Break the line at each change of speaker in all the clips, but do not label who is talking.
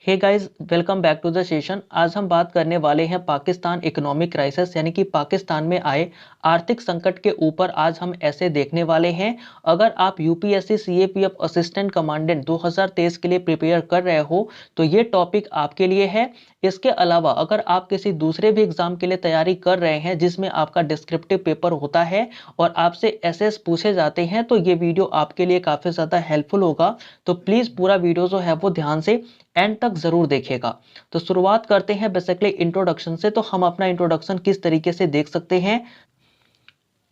Hey guys, welcome back to the session. आज हम बात करने वाले हैं पाकिस्तान इकोनॉमिक क्राइसिस यानी कि पाकिस्तान में आए आर्थिक संकट के ऊपर। आज हम ऐसे देखने वाले हैं, अगर आप यूपीएससी सीएपीएफ असिस्टेंट कमांडेंट 2023 के लिए प्रिपेयर कर रहे हो तो ये टॉपिक आपके लिए है। इसके अलावा अगर आप किसी दूसरे भी एग्जाम के लिए तैयारी कर रहे हैं जिसमें आपका डिस्क्रिप्टिव पेपर होता है और आपसे एसएस पूछे जाते हैं तो ये वीडियो आपके लिए काफ़ी ज़्यादा हेल्पफुल होगा। तो प्लीज़ पूरा वीडियो जो है वो ध्यान से एंड तक जरूर देखेगा। तो शुरुआत करते हैं बेसिकली इंट्रोडक्शन से। तो हम अपना इंट्रोडक्शन किस तरीके से देख सकते हैं।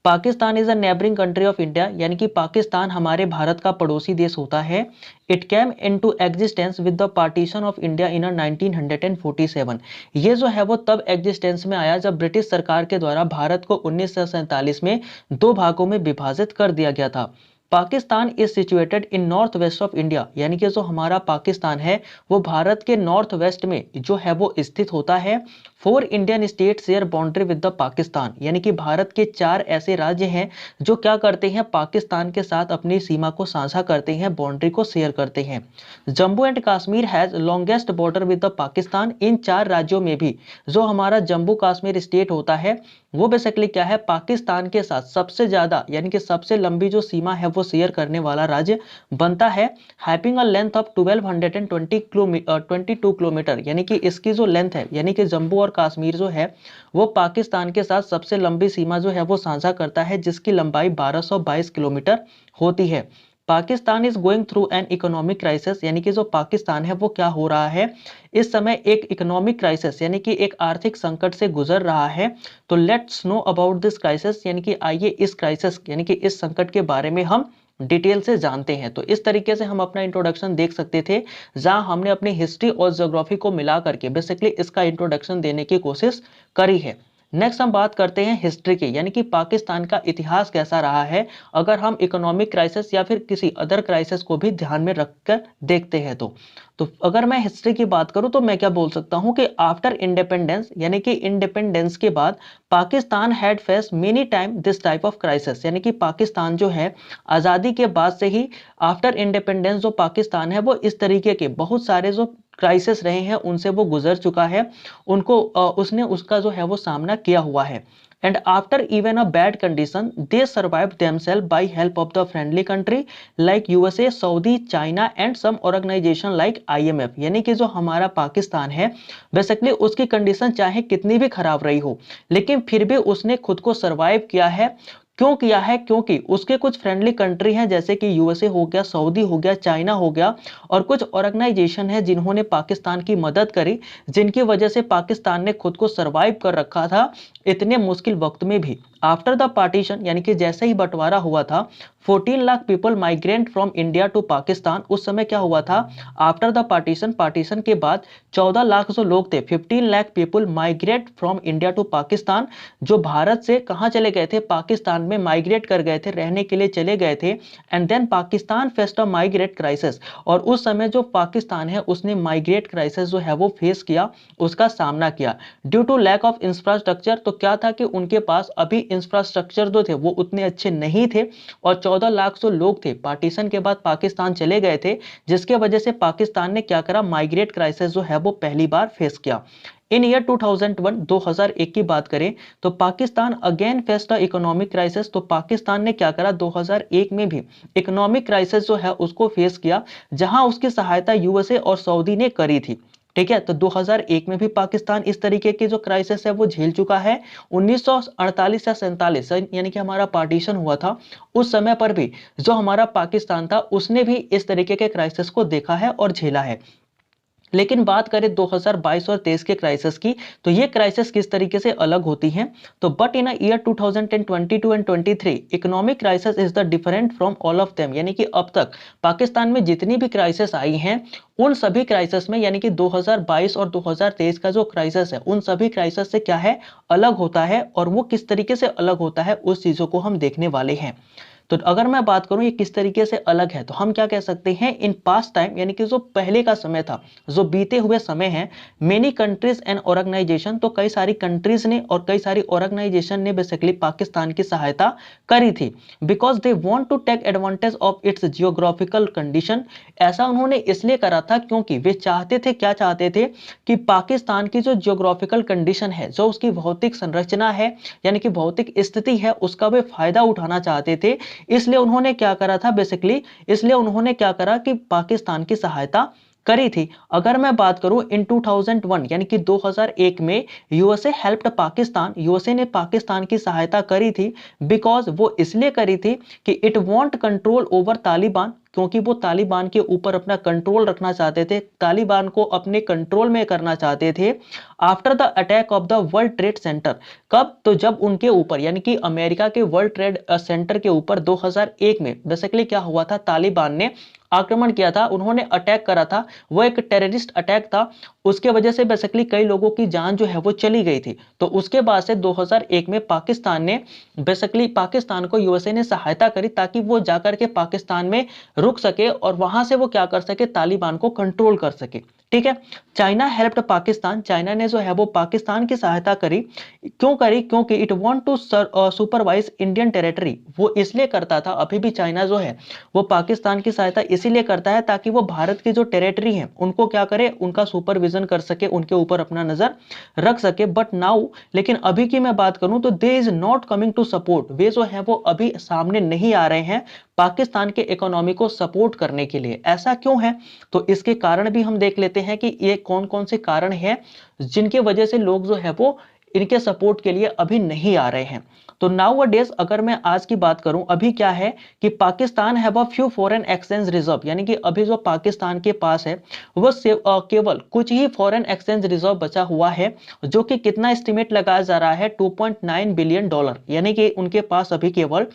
Pakistan is a neighbouring country of India, यानी कि पाकिस्तान हमारे भारत का पड़ोसी देश होता है। It came into existence with the partition of India in 1947। ये जो है वो तब एग्जिस्टेंस में आया जब ब्रिटिश सरकार के द्वारा भारत को 1947 में दो भागों में विभाजित कर दिया गया था। Pakistan is situated in north west of India, यानी कि जो हमारा पाकिस्तान है वो भारत के नॉर्थ वेस्ट में जो है वो स्थित होता है। 4 Indian state share boundary with the Pakistan, यानी कि भारत के 4 ऐसे राज्य हैं जो क्या करते हैं, पाकिस्तान के साथ अपनी सीमा को साझा करते हैं, बाउंड्री को शेयर करते हैं। Jammu and Kashmir has longest border with the Pakistan. इन 4 राज्यों में भी जो हमारा जम्मू कश्मीर स्टेट होता है वो बेसिकली क्या है, पाकिस्तान के साथ सबसे ज्यादा यानी कि सबसे लंबी जो सीमा है वो शेयर करने वाला राज्य बनता है। Having a length of 22 kilometre, यानी कि इसकी जो लेंथ है, यानी कि जम्मू और कश्मीर जो है वो पाकिस्तान के साथ सबसे लंबी सीमा जो है वो साझा करता है, जिसकी लंबाई 1222 किलोमीटर होती है। Pakistan is going through an economic crisis, यानी कि जो पाकिस्तान है वो क्या हो रहा है, इस समय एक इकोनॉमिक क्राइसिस यानी कि एक आर्थिक संकट से गुजर रहा है। तो let's know about this crisis, यानी कि आइए इस क्राइसिस यानी कि इस संकट के बारे में हम डिटेल से जानते हैं। तो इस तरीके से हम अपना इंट्रोडक्शन देख सकते थे, जहां हमने अपनी हिस्ट्री और ज्योग्राफी को मिला करके बेसिकली इसका इंट्रोडक्शन देने की कोशिश करी है। नेक्स्ट हम बात करते हैं हिस्ट्री की, यानी कि पाकिस्तान का इतिहास कैसा रहा है, अगर हम इकोनॉमिक क्राइसिस या फिर किसी अदर क्राइसिस को भी ध्यान में रखकर देखते हैं। तो अगर मैं हिस्ट्री की बात करूं तो मैं क्या बोल सकता हूं कि आफ्टर इंडिपेंडेंस, यानी कि इंडिपेंडेंस के बाद Pakistan had face many time this type of crisis, यानी कि पाकिस्तान जो है आज़ादी के बाद से ही आफ्टर इंडिपेंडेंस जो पाकिस्तान है वो इस तरीके के बहुत सारे जो क्राइसिस रहे हैं उनसे वो गुजर चुका है, उनको उसने उसका जो है वो सामना किया हुआ है। And after even a bad condition, they survived themselves by help of the friendly country like USA, Saudi, China and some organization like IMF। यानी कि जो हमारा पाकिस्तान है बेसिकली उसकी कंडीशन चाहे कितनी भी खराब रही हो, लेकिन फिर भी उसने खुद को सरवाइव किया है। क्यों किया है, क्योंकि उसके कुछ फ्रेंडली कंट्री हैं जैसे कि यूएसए हो गया, सऊदी हो गया, चाइना हो गया, और कुछ ऑर्गेनाइजेशन है जिन्होंने पाकिस्तान की मदद करी, जिनकी वजह से पाकिस्तान ने खुद को सरवाइव कर रखा था इतने मुश्किल वक्त में भी। आफ्टर द पार्टीशन, यानी कि जैसे ही बंटवारा हुआ था, 14 lakh people migrant from India to Pakistan. उस समय क्या हुआ था, आफ्टर द पार्टीशन, पार्टीशन के बाद 14 लाख जो लोग थे, 15 lakh people migrate from India to Pakistan, जो भारत से कहां चले गए थे, पाकिस्तान में माइग्रेट कर गए थे, रहने के लिए चले गए थे। And then Pakistan faced a migrate crisis, और उस समय जो पाकिस्तान है उसने माइग्रेट क्राइसिस जो है वो फेस किया, उसका सामना किया due to lack of infrastructure. तो क्या था कि उनके पास अभी इंफ्रास्ट्रक्चर जो थे वो उतने अच्छे नहीं थे, और 14 लाख जो लोग थे पार्टीशन के बाद पाकिस्तान चले गए थे, जिसके वजह से पाकिस्तान ने क्या करा, माइग्रेट क्राइसिस जो है वो पहली बार फेस किया। इन ईयर 2001, 2001 की बात करें तो Pakistan again faced the economic crisis. तो पाकिस्तान ने क्या करा, 2001 में भी इकोनॉमिक क्राइसिस जो है उसको फेस किया, जहां उसकी सहायता यूएसए और सऊदी ने करी थी। ठीक है, तो 2001 में भी पाकिस्तान इस तरीके की जो क्राइसिस है वो झेल चुका है। 1948 या 47 यानी कि हमारा पार्टीशन हुआ था, उस समय पर भी जो हमारा पाकिस्तान था उसने भी इस तरीके के क्राइसिस को देखा है और झेला है। लेकिन बात करें 2022 और 23 के क्राइसिस की, तो ये क्राइसिस किस तरीके से अलग होती हैं। तो but in year 2010, 22 and 23 economic crisis is the different from all of them, यानी कि अब तक पाकिस्तान में जितनी भी क्राइसिस आई हैं उन सभी क्राइसिस में, यानी कि 2022 और 2023 का जो क्राइसिस है उन सभी क्राइसिस से क्या है, अलग होता है, और वो किस तरीके से अलग होता है उस चीजों को हम देखने वाले हैं। तो अगर मैं बात करूं ये किस तरीके से अलग है, तो हम क्या कह सकते हैं, इन पास्ट टाइम यानी कि जो पहले का समय था, जो बीते हुए समय है, मेनी कंट्रीज एंड ऑर्गेनाइजेशन, तो कई सारी कंट्रीज ने और कई सारी ऑर्गेनाइजेशन ने बेसिकली पाकिस्तान की सहायता करी थी, because they want to take advantage of its geographical condition. ऐसा उन्होंने इसलिए करा था क्योंकि वे चाहते थे, क्या चाहते थे, कि पाकिस्तान की जो जियोग्राफिकल कंडीशन है, जो उसकी भौतिक संरचना है यानी कि भौतिक स्थिति है, उसका वे फायदा उठाना चाहते थे। इसलिए उन्होंने क्या करा था बेसिकली, इसलिए उन्होंने क्या करा कि पाकिस्तान की सहायता करी थी। अगर मैं बात करूं इन 2001 यानी कि 2001 में यूएसए हेल्प्ड पाकिस्तान, यूएसए ने पाकिस्तान की सहायता करी थी, बिकॉज वो इसलिए करी थी कि it want control over Taliban, क्योंकि वो तालिबान के ऊपर अपना कंट्रोल रखना चाहते थे, तालिबान को अपने कंट्रोल में करना चाहते थे after the attack of the world trade centre. कब, तो जब उनके ऊपर यानी कि अमेरिका के वर्ल्ड ट्रेड सेंटर के ऊपर 2001 में बेसिकली क्या हुआ था, तालिबान ने आक्रमण किया था, उन्होंने अटैक करा था, वो एक टेररिस्ट अटैक था, उसके वजह से बेसिकली कई लोगों की जान जो है वो चली गई थी। तो उसके बाद से 2001 में पाकिस्तान ने बेसिकली, पाकिस्तान को यूएसए ने सहायता करी ताकि वो जाकर के पाकिस्तान में रुक सके और वहां से वो क्या कर सके, तालिबान को कंट्रोल कर सके। ठीक है। चाइना हेल्प्ड पाकिस्तान, चाइना ने जो है वो पाकिस्तान की सहायता करी, क्यों करी, क्योंकि it want to supervise Indian territory, वो इसलिए करता था, अभी भी चाइना जो है वो पाकिस्तान की सहायता इसीलिए करता है ताकि वो भारत की जो टेरिटरी है उनको क्या करे, उनका सुपरविजन कर सके, उनके ऊपर अपना नजर रख सके। बट नाउ, लेकिन अभी की मैं बात करूं तो they is not coming to support, वे जो है वो अभी सामने नहीं आ रहे हैं पाकिस्तान के इकोनॉमी को सपोर्ट करने के लिए। ऐसा क्यों है, तो इसके कारण भी हम देख लेते हैं कि ये कौन कौन से कारण हैं जिनके वजह से लोग जो है वो इनके सपोर्ट के लिए अभी नहीं आ रहे हैं। तो नाउ डेज अगर मैं आज की बात करूं, अभी क्या है कि Pakistan have a few foreign exchange reserve, यानी कि अभी जो पाकिस्तान के पास है वो केवल कुछ ही फॉरेन एक्सचेंज रिजर्व बचा हुआ है, जो कि कितना एस्टिमेट लगाया जा रहा है, $2.9 बिलियन, यानी कि उनके पास अभी केवल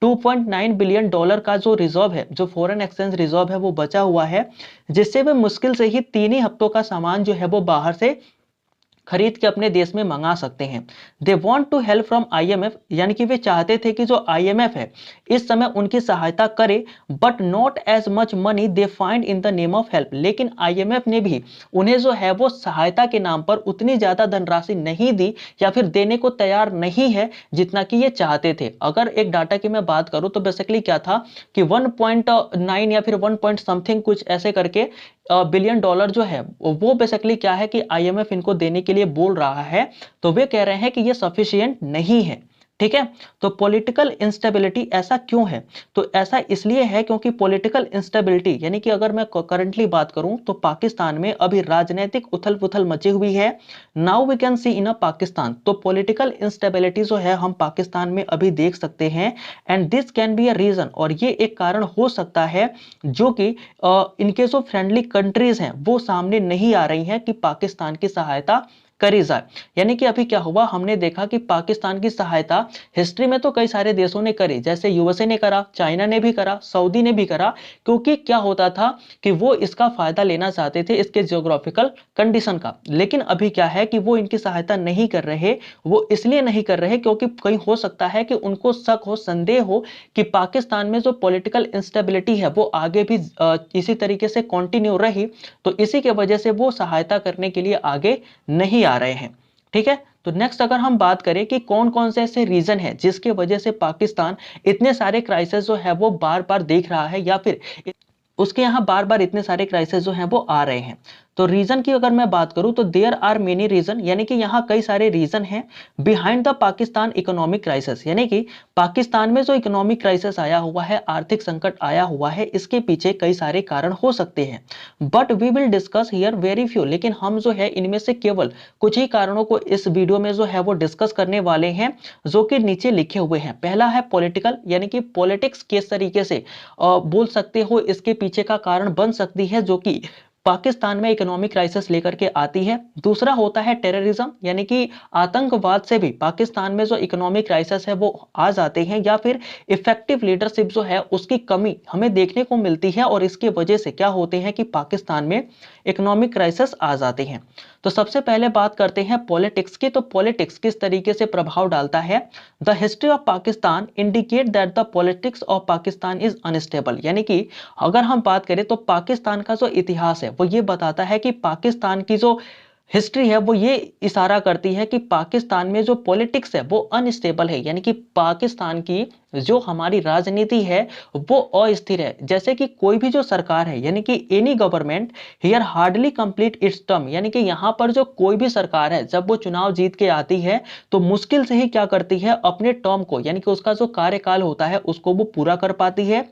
$2.9 बिलियन का जो रिजर्व है, जो फॉरेन एक्सचेंज रिजर्व है वो बचा हुआ है, जिससे वे मुश्किल से ही 3 ही हफ्तों का सामान जो है वो बाहर से खरीद के अपने देश में मंगा सकते हैं। They want to help from IMF, यानी कि वे चाहते थे कि जो IMF है इस समय उनकी सहायता करे, but not as much money they find in the name of help, लेकिन IMF ने भी उन्हें जो है वो सहायता के नाम पर उतनी ज्यादा धनराशि नहीं दी या फिर देने को तैयार नहीं है जितना कि ये चाहते थे। अगर एक डाटा की मैं बात करूं तो बेसिकली क्या था कि 1.9 या फिर 1 पॉइंट समथिंग कुछ ऐसे करके बिलियन डॉलर जो है वो बेसिकली क्या है कि IMF इनको देने के लिए बोल रहा है, तो वे कह रहे हैं कि ये सफिशिएंट नहीं है। ठीक है। तो पॉलिटिकल इंस्टेबिलिटी, ऐसा क्यों है, तो ऐसा इसलिए है क्योंकि पॉलिटिकल इंस्टेबिलिटी यानी कि अगर मैं करंटली बात करूं तो पाकिस्तान में अभी राजनीतिक उथल पुथल मची हुई है। नाउ वी कैन सी इन अ पाकिस्तान, तो पॉलिटिकल इंस्टेबिलिटी जो है हम पाकिस्तान में अभी देख सकते हैं, and this can be a reason, और ये एक कारण हो सकता है जो कि इनके जो फ्रेंडली कंट्रीज हैं वो सामने नहीं आ रही हैं कि पाकिस्तान की सहायता करी जाए। यानी कि अभी क्या हुआ, हमने देखा कि पाकिस्तान की सहायता हिस्ट्री में तो कई सारे देशों ने करी, जैसे यूएसए ने करा, चाइना ने भी करा, सऊदी ने भी करा, क्योंकि क्या होता था कि वो इसका फायदा लेना चाहते थे इसके जियोग्राफिकल कंडीशन का। लेकिन अभी क्या है कि वो इनकी सहायता नहीं कर रहे, वो इसलिए नहीं कर रहे क्योंकि कहीं हो सकता है कि उनको शक हो, संदेह हो कि पाकिस्तान में जो पॉलिटिकल इंस्टेबिलिटी है वो आगे भी इसी तरीके से कंटिन्यू रही, तो इसी के वजह से वो सहायता करने के लिए आगे नहीं आ रहे हैं। ठीक है। तो नेक्स्ट अगर हम बात करें कि कौन कौन से ऐसे रीजन है जिसके वजह से पाकिस्तान इतने सारे क्राइसिस जो है वो बार बार देख रहा है या फिर उसके यहाँ बार बार इतने सारे क्राइसिस जो हैं वो आ रहे हैं। तो रीजन की अगर मैं बात करूं तो देयर आर मेनी रीजन, यानी कि यहाँ कई सारे रीजन हैं behind the Pakistan economic crisis, यानी कि पाकिस्तान में जो इकोनॉमिक क्राइसिस आया हुआ है, आर्थिक संकट आया हुआ है, इसके पीछे कई सारे कारण हो सकते हैं, but we will discuss here very few, लेकिन हम जो है इनमें से केवल कुछ ही कारणों को इस वीडियो में जो है वो डिस्कस करने वाले हैं, जो कि नीचे लिखे हुए हैं। पहला है पॉलिटिकल, यानी कि पॉलिटिक्स किस तरीके से बोल सकते हो इसके पीछे का कारण बन सकती है, जो कि पाकिस्तान में इकोनॉमिक क्राइसिस लेकर के आती है। दूसरा होता है टेररिज्म, यानी कि आतंकवाद से भी पाकिस्तान में जो इकोनॉमिक क्राइसिस है वो आ जाते हैं, या फिर इफेक्टिव लीडरशिप जो है उसकी कमी हमें देखने को मिलती है और इसकी वजह से क्या होते हैं कि पाकिस्तान में इकोनॉमिक क्राइसिस आ जाते हैं। तो सबसे पहले बात करते हैं पॉलिटिक्स की। तो पॉलिटिक्स किस तरीके से प्रभाव डालता है। The history of Pakistan indicate that the politics of Pakistan is unstable, यानी कि अगर हम बात करें तो पाकिस्तान का जो इतिहास है वो ये बताता है कि पाकिस्तान की जो हिस्ट्री है वो ये इशारा करती है कि पाकिस्तान में जो पॉलिटिक्स है वो अनस्टेबल है, यानी कि पाकिस्तान की जो हमारी राजनीति है वो अस्थिर है। जैसे कि कोई भी जो सरकार है, यानी कि any government here hardly complete it's term, यानी कि यहाँ पर जो कोई भी सरकार है जब वो चुनाव जीत के आती है तो मुश्किल से ही क्या करती है, अपने टर्म को, यानी कि उसका जो कार्यकाल होता है उसको वो पूरा कर पाती है।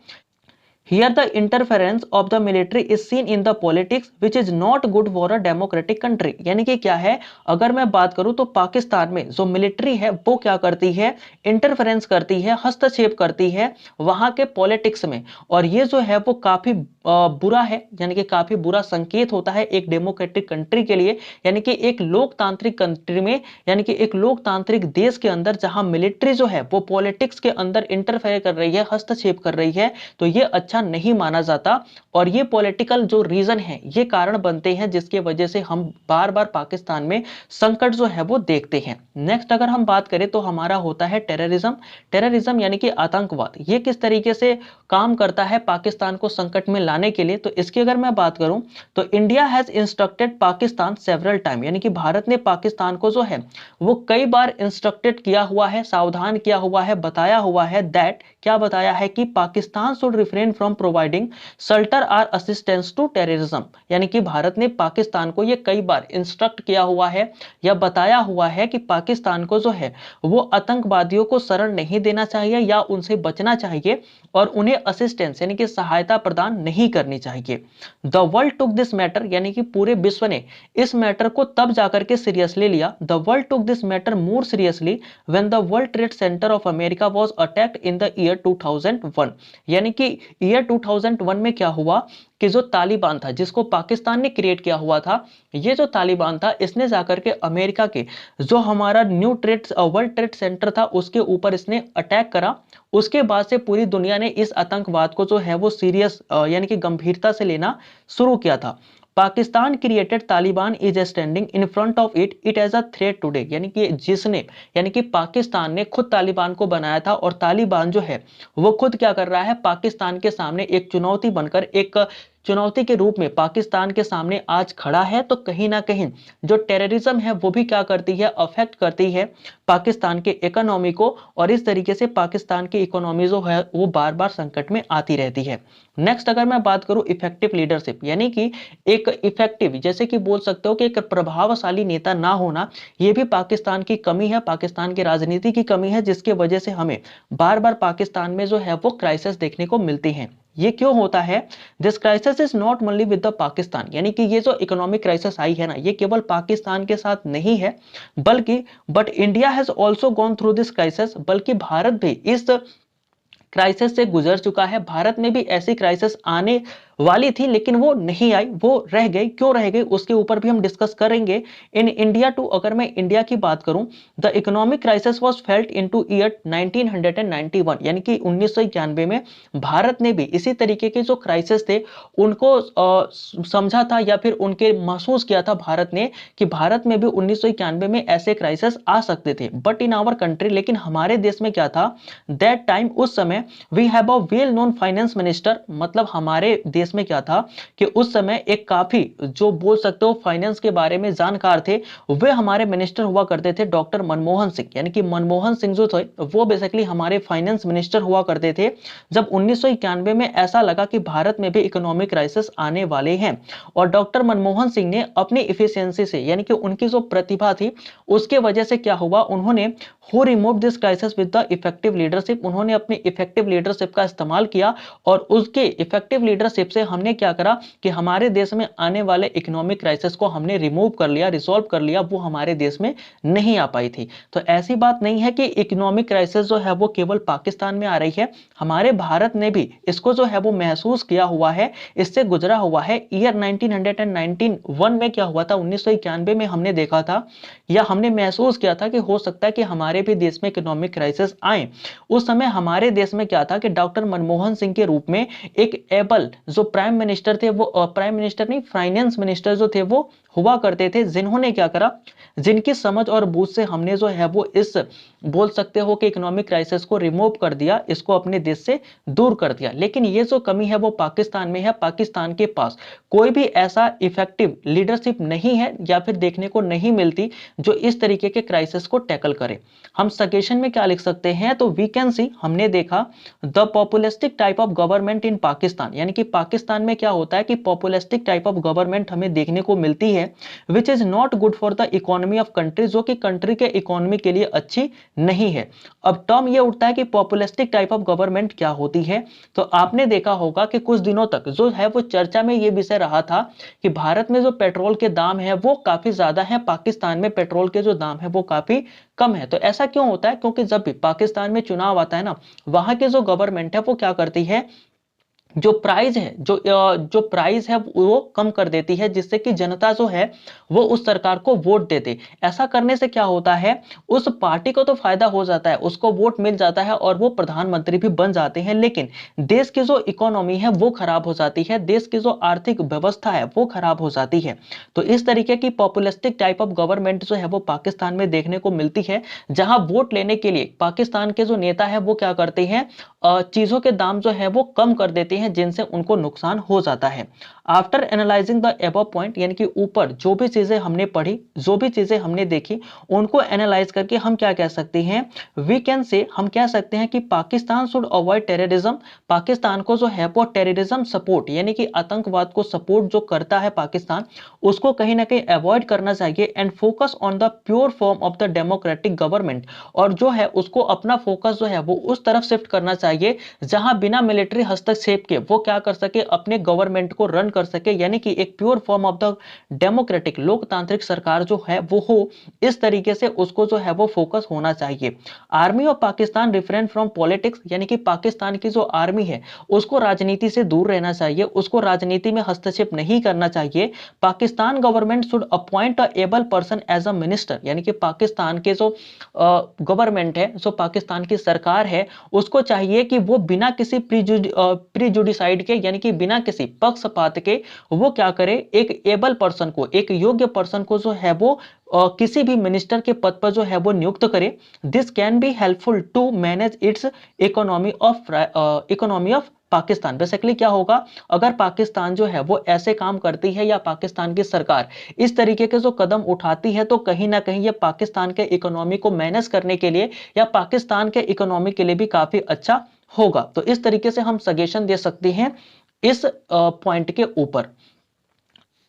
Here the interference of the military is seen in the politics which is not good for a democratic country। यानी कि क्या है, अगर मैं बात करूं तो पाकिस्तान में जो मिलिट्री है वो क्या करती है, इंटरफेरेंस करती है, हस्तक्षेप करती है वहां के पॉलिटिक्स में, और ये जो है वो काफी बुरा है, यानी कि काफी बुरा संकेत होता है एक डेमोक्रेटिक कंट्री के लिए, यानी कि एक लोकतांत्रिक कंट्री में, यानी कि एक लोकतांत्रिक देश के अंदर जहां मिलिट्री जो है वो पॉलिटिक्स के अंदर इंटरफेयर कर रही है, हस्तक्षेप कर रही है, तो ये अच्छा नहीं माना जाता। और ये पॉलिटिकल जो रीजन है ये कारण बनते हैं जिसके वजह से हम बार बार पाकिस्तान में संकट जो है वो देखते हैं। नेक्स्ट अगर हम बात करें तो हमारा होता है टेररिज्म। टेररिज्म यानी कि आतंकवाद, ये किस तरीके से काम करता है पाकिस्तान को संकट में लाने के लिए। तो इसकी अगर मैं बात करूं तो India has instructed Pakistan several time, यानी कि भारत ने पाकिस्तान को जो है वो कई बार इंस्ट्रक्टेड किया हुआ है, सावधान किया हुआ है, बताया हुआ है दैट, क्या बताया है कि Pakistan should refrain from providing shelter और असिस्टेंस टू टेररिज्म, यानी कि भारत ने पाकिस्तान को ये कई बार इंस्ट्रक्ट किया हुआ है या बताया हुआ है कि पाकिस्तान को जो है वो आतंकवादियों को शरण नहीं देना चाहिए या उनसे बचना चाहिए और उन्हें असिस्टेंस यानी कि सहायता प्रदान नहीं करनी चाहिए। The world took this matter, यानी कि पूरे विश्व ने इस मैटर को तब जाकर के सीरियसली लिया। The world took this matter more seriously when the world trade centre of America was attacked in the year 2001, यानी कि ईयर 2001 में क्या हुआ कि जो तालिबान था जिसको पाकिस्तान ने क्रिएट किया हुआ था, ये जो तालिबान था इसने जाकर के अमेरिका के जो हमारा new trade world trade centre था उसके ऊपर इसने अटैक करा। उसके बाद से पूरी दुनिया ने इस आतंकवाद को जो है वो सीरियस यानी कि गंभीरता से लेना शुरू किया था। Pakistan created Taliban is standing in front of it as a threat today, यानी कि जिसने, यानी कि पाकिस्तान ने खुद तालिबान को बनाया था और तालिबान जो है वो खुद क्या कर रहा है, पाकिस्तान के सामने एक चुनौती बनकर, एक चुनौती के रूप में पाकिस्तान के सामने आज खड़ा है। तो कहीं ना कहीं जो टेररिज्म है वो भी क्या करती है, अफेक्ट करती है पाकिस्तान के इकोनॉमी को, और इस तरीके से पाकिस्तान की इकोनॉमी जो है वो बार बार संकट में आती रहती है। नेक्स्ट अगर मैं बात करूं इफेक्टिव लीडरशिप, यानी कि एक इफेक्टिव, जैसे कि बोल सकते हो कि एक प्रभावशाली नेता ना होना, ये भी पाकिस्तान की कमी है, पाकिस्तान की राजनीति की कमी है, जिसके वजह से हमें बार बार पाकिस्तान में जो है वो क्राइसिस देखने को मिलती है। ये क्यों होता है, this crisis is not only with the Pakistan, यानी कि ये जो इकोनॉमिक क्राइसिस आई है ना, ये केवल पाकिस्तान के साथ नहीं है बल्कि but India has also gone through this crisis, बल्कि भारत भी इस क्राइसिस से गुजर चुका है। भारत में भी ऐसी क्राइसिस आने वाली थी लेकिन वो नहीं आई, वो रह गई। क्यों रह गई उसके ऊपर भी हम डिस्कस करेंगे। इन इंडिया टू, अगर मैं इंडिया की बात करूं, the economic crisis was felt into year 1991, यानी कि 1991 में भारत ने भी इसी तरीके के जो क्राइसिस थे उनको समझा था या फिर उनके महसूस किया था भारत ने कि भारत में भी 1991 में ऐसे क्राइसिस आ सकते थे। बट इन आवर कंट्री, लेकिन हमारे देश में क्या था दैट टाइम, उस समय we have a well known finance minister, मतलब हमारे देश में क्या था कि उस समय एक काफी जो बोल सकते हो फाइनेंस के बारे में जानकार थे, वे हमारे मिनिस्टर हुआ करते थे डॉक्टर मनमोहन सिंह, यानी कि मनमोहन सिंह जो थे वो बेसिकली हमारे फाइनेंस मिनिस्टर हुआ करते थे जब 1991 में ऐसा लगा कि भारत में भी इकोनॉमिक क्राइसिस आने वाले हैं। और डॉक्टर मनमोहन सिंह ने अपनी इफिशियंसी से, यानी कि उनकी जो प्रतिभा थी उसके वजह से क्या हुआ, उन्होंने who remove this crisis with the effective leadership, उन्होंने अपनी इफेक्टिव लीडरशिप का इस्तेमाल किया और उसके इफेक्टिव लीडरशिप से हमने क्या करा कि हमारे देश में आने वाले इकोनॉमिक क्राइसिस को हमने रिमूव कर लिया, रिसॉल्व कर लिया, वो हमारे देश में नहीं आ पाई थी। तो ऐसी बात नहीं है कि इकोनॉमिक क्राइसिस जो है वो केवल पाकिस्तान में आ रही है, हमारे भारत ने भी इसको जो है वो महसूस किया हुआ है, इससे गुजरा हुआ है। ईयर 1991 में क्या हुआ था, 1991 में हमने देखा था या हमने महसूस किया था कि हो सकता है कि हमारे भी देश में इकोनॉमिक क्राइसिस आए। उस समय हमारे देश में क्या था कि डॉक्टर मनमोहन सिंह के रूप में एक एबल जो प्राइम मिनिस्टर थे, वो प्राइम मिनिस्टर नहीं, फाइनेंस मिनिस्टर जो थे वो हुआ करते थे, जिन्होंने क्या करा, जिनकी समझ और बूझ से हमने जो है वो इस बोल सकते हो कि इकोनॉमिक क्राइसिस को रिमूव कर दिया, इसको अपने देश से दूर कर दिया। लेकिन ये जो कमी है वो पाकिस्तान में है। पाकिस्तान के पास कोई भी ऐसा इफेक्टिव लीडरशिप नहीं है या फिर देखने को नहीं मिलती जो इस तरीके के क्राइसिस को टैकल करे। हम सजेशन में क्या लिख सकते हैं, तो वी कैन सी, हमने देखा the populistic type of government in Pakistan, यानी कि पाकिस्तान में क्या होता है कि पॉपुलिस्टिक टाइप ऑफ गवर्नमेंट हमें देखने को मिलती है, which is not good for the economy of country, जो कि कंट्री के इकोनॉमी के लिए अच्छी नहीं है। अब टर्म ये उठता है कि पॉपुलिस्टिक टाइप ऑफ गवर्नमेंट क्या होती है, तो आपने देखा होगा कि कुछ दिनों तक जो है वो चर्चा में ये विषय रहा था कि भारत में जो पेट्रोल के दाम है वो काफी ज्यादा है, पाकिस्तान में पेट्रोल के जो दाम है वो काफी कम है। तो ऐसा क्यों होता है, क्योंकि जब भी पाकिस्तान में चुनाव आता है ना, वहां की जो गवर्नमेंट है वो क्या करती है, जो प्राइस है, जो प्राइस है वो कम कर देती है, जिससे कि जनता जो है वो उस सरकार को वोट दे दे। ऐसा करने से क्या होता है, उस पार्टी को तो फायदा हो जाता है, उसको वोट मिल जाता है और वो प्रधानमंत्री भी बन जाते हैं, लेकिन देश की जो इकोनॉमी है वो खराब हो जाती है, देश की जो आर्थिक व्यवस्था है वो खराब हो जाती है। तो इस तरीके की पॉपुलिस्टिक टाइप ऑफ गवर्नमेंट जो है वो पाकिस्तान में देखने को मिलती है, जहां वोट लेने के लिए पाकिस्तान के जो नेता है वो क्या करते हैं, चीजों के दाम जो है वो कम कर देते हैं, जिनसे उनको नुकसान हो जाता है। After analysing the above point, यानी कि ऊपर जो भी चीजें हमने पढ़ी, जो भी चीजें हमने देखी, उनको एनालाइज करके हम क्या कह सकते हैं, वी कैन से, हम कह सकते हैं कि Pakistan should avoid terrorism, Pakistan को जो है वो टेररिज्म सपोर्ट, यानी कि आतंकवाद को सपोर्ट जो करता है पाकिस्तान, उसको कहीं ना कहीं अवॉइड करना चाहिए, and focus on the pure form of the democratic government, और जो है उसको अपना फोकस जो है वो उस तरफ शिफ्ट करना चाहिए जहां बिना मिलिट्री हस्तक्षेप के वो क्या कर सके, अपने गवर्नमेंट को रन कर सके, यानी कि एक pure form of the democratic लोकतांत्रिक सरकार जो है वो हो, इस तरीके से उसको जो है वो फोकस होना चाहिए। Army of Pakistan refrain from politics, यानी कि पाकिस्तान की जो आर्मी है उसको राजनीति से दूर रहना चाहिए, उसको राजनीति में हस्तक्षेप नहीं करना चाहिए। Pakistan government should appoint a able person as a minister, यानी कि पाकिस्तान के जो गवर्नमेंट है, जो पाकिस्तान की सरकार है, उसको चाहिए कि वो बिना किसी प्रीजुडिसाइड के, यानी कि बिना किसी पक्षपात के वो क्या करे, एक एबल पर्सन को, एक योग्य पर्सन को जो है वो किसी भी मिनिस्टर के पद पर जो है वो नियुक्त करे। This can be helpful to manage its economy of Pakistan. Basically क्या होगा, अगर पाकिस्तान जो है वो ऐसे काम करती है या पाकिस्तान की सरकार इस तरीके के जो कदम उठाती है, तो कहीं ना कहीं ये पाकिस्तान के इकोनॉमी को मैनेज करने के लिए या पाकिस्तान के इकोनॉमी के लिए भी काफी अच्छा होगा। तो इस तरीके से हम सजेशन दे सकते हैं इस पॉइंट के ऊपर।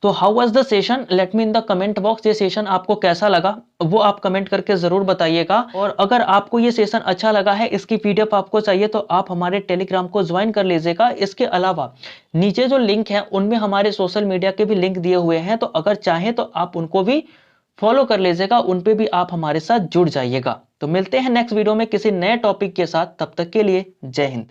तो how was the session, let me in the comment box, ये सेशन आपको कैसा लगा वो आप कमेंट करके जरूर बताइएगा। और अगर आपको ये सेशन अच्छा लगा है, इसकी पीडीएफ आपको चाहिए, तो आप हमारे टेलीग्राम को ज्वाइन कर लीजिएगा। इसके अलावा नीचे जो लिंक है उनमें हमारे सोशल मीडिया के भी लिंक दिए हुए हैं, तो अगर चाहें तो आप उनको भी फॉलो कर लीजिएगा, उन पे भी आप हमारे साथ जुड़ जाइएगा। तो मिलते हैं नेक्स्ट वीडियो में किसी नए टॉपिक के साथ, तब तक के लिए जय हिंद।